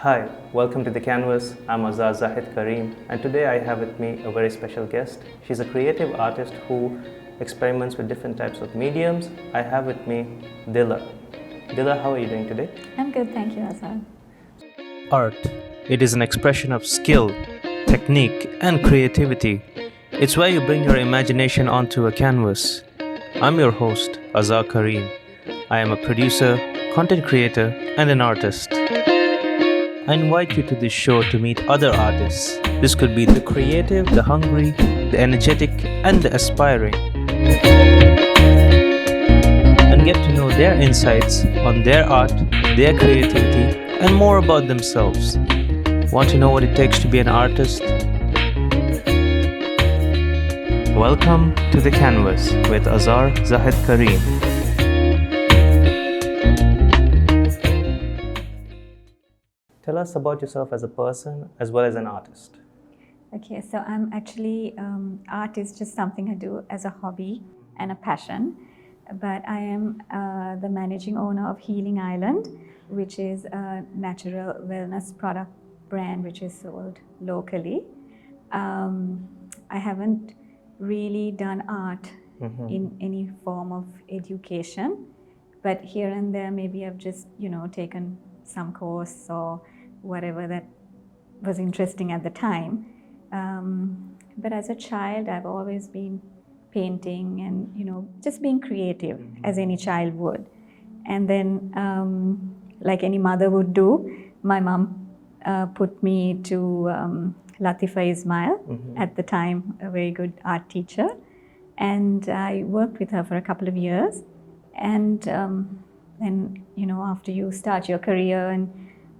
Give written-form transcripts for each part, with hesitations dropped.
Hi, welcome to The Canvas. I'm Azhar Zahid Carrim, and today I have with me a very special guest. She's a creative artist who experiments with different types of mediums. I have with me Dila. Dila, how are you doing today? I'm good, thank you, Azhar. Art. It is an expression of skill, technique, and creativity. It's where you bring your imagination onto a canvas. I'm your host, Azhar Karim. I am a producer, content creator, and an artist. I invite you to this show to meet other artists. This could be the creative, the hungry, the energetic, and the aspiring. And get to know their insights on their art, their creativity, and more about themselves. Want to know what it takes to be an artist? Welcome to The Canvas with Azhar Zahid Carrim. Tell us about yourself as a person as well as an artist. Okay, so I'm actually, art is just something I do as a hobby and a passion. But I am the managing owner of Healing Island, which is a natural wellness product brand which is sold locally. I haven't really done art in any form of education, but here and there maybe I've just, taken some course or whatever that was interesting at the time. But as a child, I've always been painting and, just being creative as any child would. And then, like any mother would do, my mom put me to Latifa Ismail, at the time a very good art teacher. And I worked with her for a couple of years. And then, after you start your career and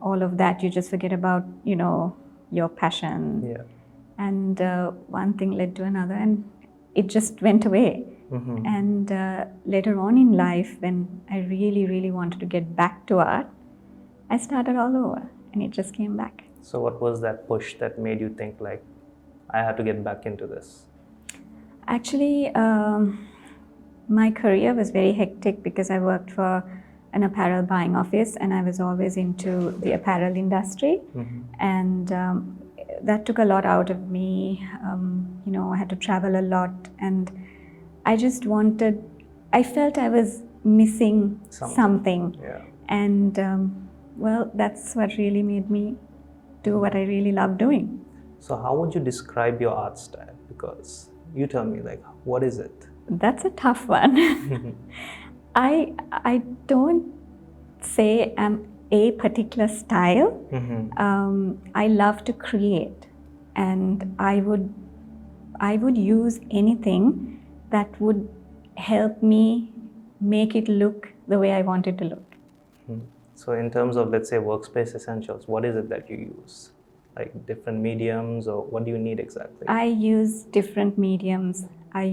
all of that, you just forget about, your passion. Yeah. And one thing led to another, and it just went away. And later on in life, when I really, really wanted to get back to art, I started all over, and it just came back. So what was that push that made you think like, I have to get back into this? Actually, my career was very hectic because I worked for an apparel buying office, and I was always into the apparel industry. And that took a lot out of me. I had to travel a lot, and I just I felt I was missing something. Yeah. And that's what really made me do what I really love doing. So how would you describe your art style? Because you tell me, like, what is it? That's a tough one. I don't say I'm a particular style. I love to create, and I would use anything that would help me make it look the way I want it to look. So in terms of, let's say, workspace essentials, what is it that you use? Like different mediums, or what do you need exactly? I use different mediums. I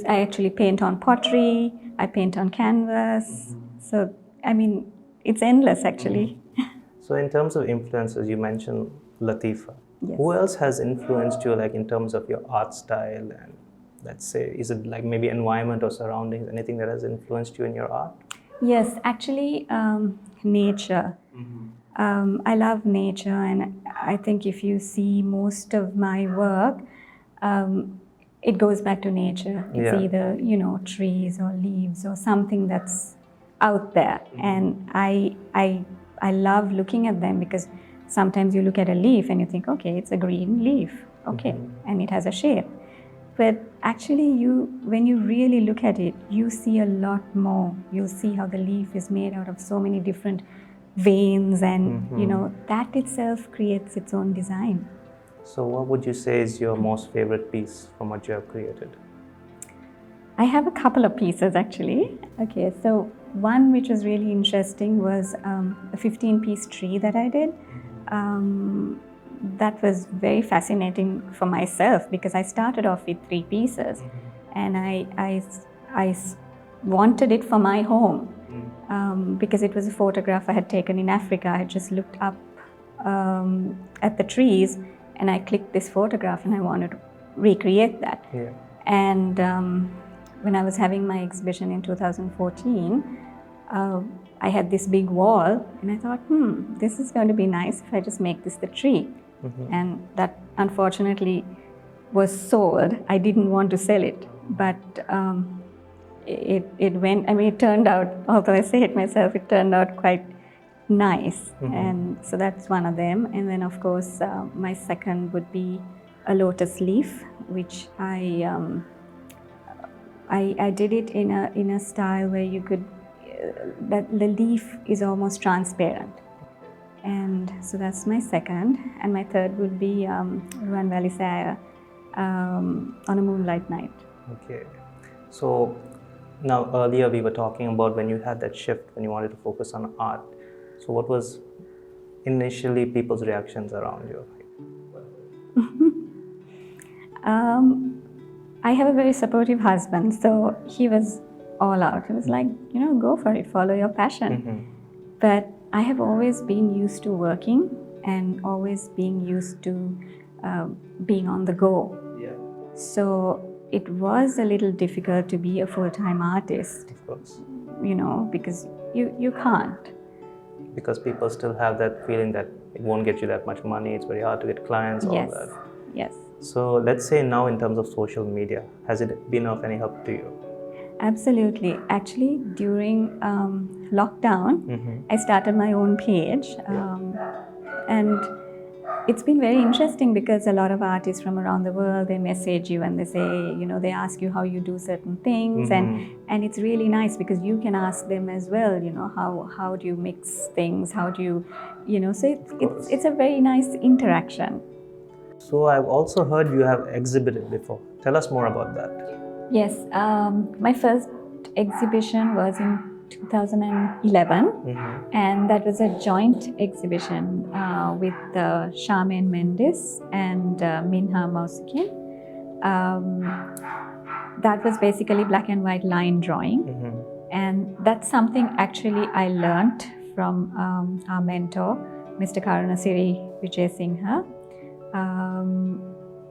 actually paint on pottery, I paint on canvas. So, it's endless actually. So in terms of influences, you mentioned Latifa. Yes. Who else has influenced you, like in terms of your art style, and let's say, is it like maybe environment or surroundings, anything that has influenced you in your art? Yes, actually, nature. I love nature, and I think if you see most of my work, it goes back to nature. It's either, trees or leaves or something that's out there. And I love looking at them, because sometimes you look at a leaf and you think, okay, it's a green leaf, okay, and it has a shape. But actually, when you really look at it, you see a lot more. You'll see how the leaf is made out of so many different veins, and that itself creates its own design. So what would you say is your most favorite piece from what you have created? I have a couple of pieces actually. Okay, so one which was really interesting was a 15-piece tree that I did. That was very fascinating for myself, because I started off with 3 pieces, and I wanted it for my home, because it was a photograph I had taken in Africa. I just looked up at the trees, and I clicked this photograph, and I wanted to recreate that. Yeah. And when I was having my exhibition in 2014, I had this big wall, and I thought, this is going to be nice if I just make this the tree. And that unfortunately was sold. I didn't want to sell it, but it went, I mean, it turned out, although I say it myself, it turned out quite nice. And so that's one of them. And then of course, my second would be a lotus leaf, which I did it in a style where you could, that the leaf is almost transparent. And so that's my second. And my third would be Ruan Valley Saya on a moonlight night. Okay. So now earlier we were talking about when you had that shift, when you wanted to focus on art. So what was initially people's reactions around you? I have a very supportive husband, so he was all out. He was like, go for it, follow your passion. But I have always been used to working and always being used to being on the go. Yeah. So it was a little difficult to be a full-time artist. Of course. Because you can't. Because people still have that feeling that it won't get you that much money, it's very hard to get clients, all that. Yes. So let's say now in terms of social media, has it been of any help to you? Absolutely. Actually, during lockdown, I started my own page. And it's been very interesting because a lot of artists from around the world, they message you and they say, they ask you how you do certain things. And it's really nice because you can ask them as well, how do you mix things? How do you, so it's a very nice interaction. So I've also heard you have exhibited before. Tell us more about that. Yes, my first exhibition was in 2011, and that was a joint exhibition with Charmaine Mendes and Minha Mausikin. That was basically black and white line drawing, and that's something actually I learnt from our mentor, Mr. Sri Weerasinghe.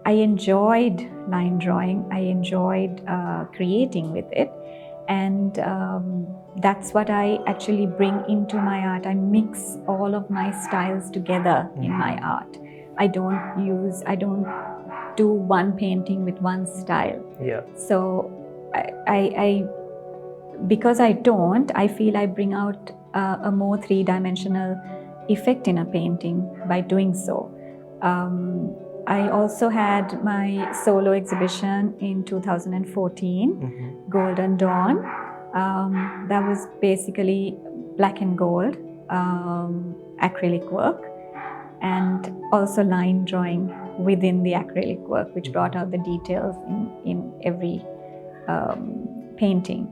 I enjoyed line drawing, I enjoyed creating with it, and that's what I actually bring into my art. I mix all of my styles together in my art. I don't do one painting with one style. Yeah. So because I don't, I feel I bring out a more three-dimensional effect in a painting by doing so. I also had my solo exhibition in 2014, Golden Dawn. That was basically black and gold acrylic work, and also line drawing within the acrylic work, which brought out the details in every painting.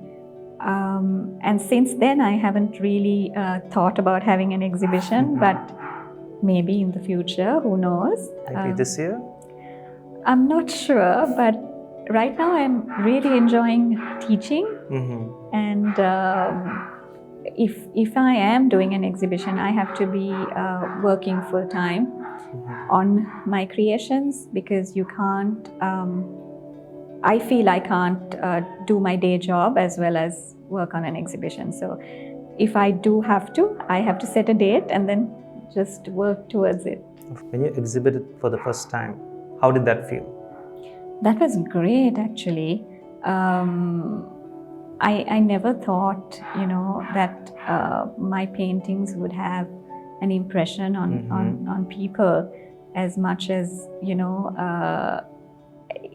And since then, I haven't really thought about having an exhibition, but maybe in the future, who knows? Maybe this year? I'm not sure, but right now I'm really enjoying teaching. And if I am doing an exhibition, I have to be working full time on my creations, because you can't, I feel I can't do my day job as well as work on an exhibition. So if I do have to, I have to set a date and then just work towards it. When you exhibited for the first time, how did that feel? That was great, actually. I never thought, that my paintings would have an impression on people as much as,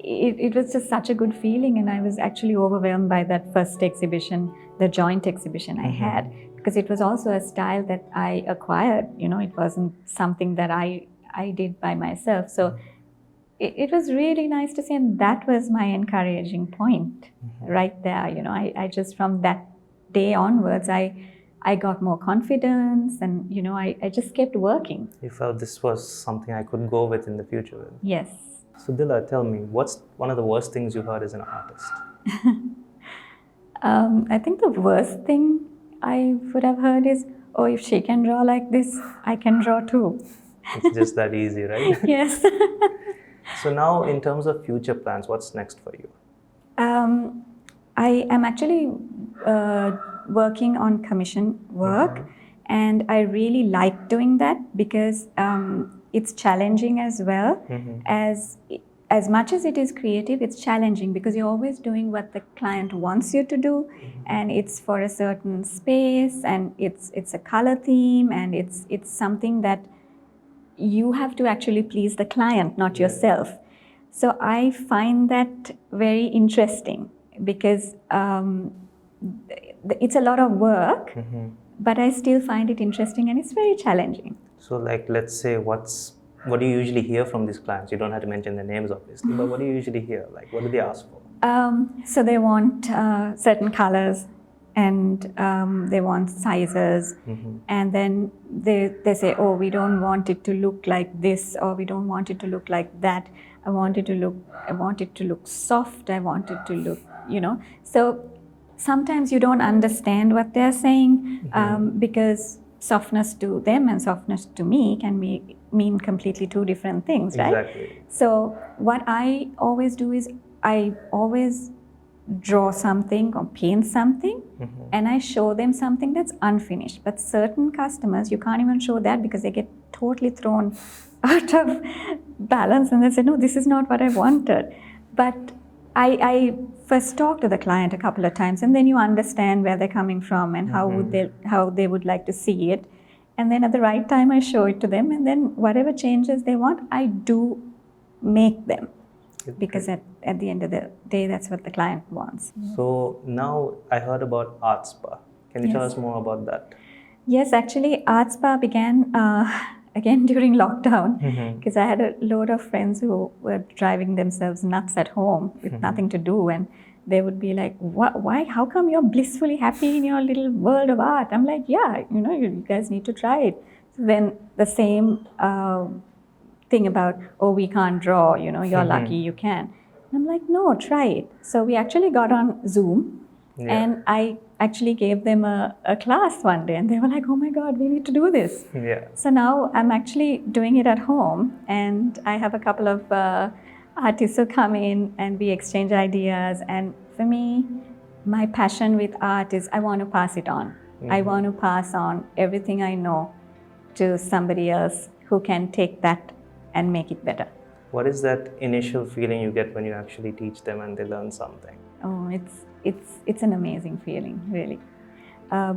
it was just such a good feeling, and I was actually overwhelmed by that first exhibition, the joint exhibition I had, because it was also a style that I acquired. It wasn't something that I did by myself. So it was really nice to see, and that was my encouraging point right there. I just, from that day onwards, I got more confidence, and I just kept working. You felt this was something I could go with in the future? Yes. So Dila, tell me, what's one of the worst things you heard as an artist? I think the worst thing I would have heard is, oh, if she can draw like this, I can draw too. It's just that easy, right? Yes. So now, in terms of future plans, what's next for you? I am actually working on commission work, and I really like doing that because it's challenging as well. As much as it is creative, it's challenging because you're always doing what the client wants you to do, and it's for a certain space, and it's a color theme, and it's something that you have to actually please the client, not yourself. So I find that very interesting because it's a lot of work, but I still find it interesting, and it's very challenging. So, like, let's say, what do you usually hear from these clients? You don't have to mention their names, obviously, but what do you usually hear? Like, what do they ask for? So they want certain colors, and they want sizes, and then they say, oh, we don't want it to look like this, or we don't want it to look like that. I want it to look soft. I want it to look, So sometimes you don't understand what they're saying because softness to them and softness to me can mean completely two different things, right? Exactly. So what I always do is I always draw something or paint something, and I show them something that's unfinished. But certain customers, you can't even show that because they get totally thrown out of balance, and they say, no, this is not what I wanted. But I first talk to the client a couple of times, and then you understand where they're coming from and how they would like to see it. And then at the right time, I show it to them, and then whatever changes they want, I do make them. Because at the end of the day, that's what the client wants. So now I heard about Art Spa. Can you tell us more about that? Yes, actually, Art Spa began again during lockdown because I had a load of friends who were driving themselves nuts at home with nothing to do, and they would be like, why, how come you're blissfully happy in your little world of art? I'm like, yeah, you guys need to try it. So then the same thing about, oh, we can't draw, you're lucky you can. And I'm like, no, try it. So we actually got on Zoom, and I actually gave them a class one day, and they were like, oh my God, we need to do this. So now I'm actually doing it at home, and I have a couple of artists who come in and we exchange ideas. And for me, my passion with art is I want to pass it on. I want to pass on everything I know to somebody else who can take that and make it better. What is that initial feeling you get when you actually teach them and they learn something? Oh, it's an amazing feeling, really,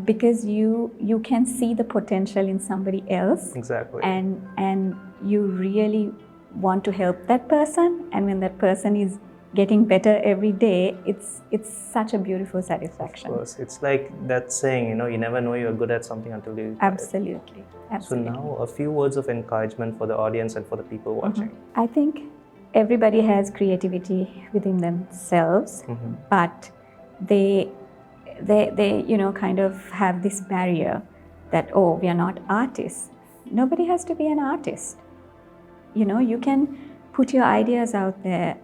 because you can see the potential in somebody else. Exactly. And you really want to help that person, and when that person is getting better every day, it's such a beautiful satisfaction. Of course, it's like that saying, you never know you're good at something until you try it. Absolutely. So now a few words of encouragement for the audience and for the people watching. I think everybody has creativity within themselves, but they kind of have this barrier that, oh, we are not artists. Nobody has to be an artist. You can put your ideas out there.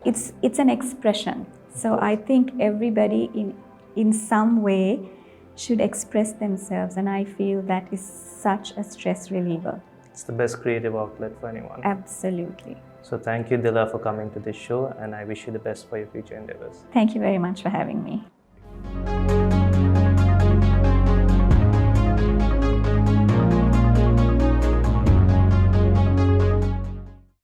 It's an expression. So I think everybody in some way should express themselves, and I feel that is such a stress reliever. It's the best creative outlet for anyone. Absolutely. So thank you, Dila, for coming to this show, and I wish you the best for your future endeavors. Thank you very much for having me.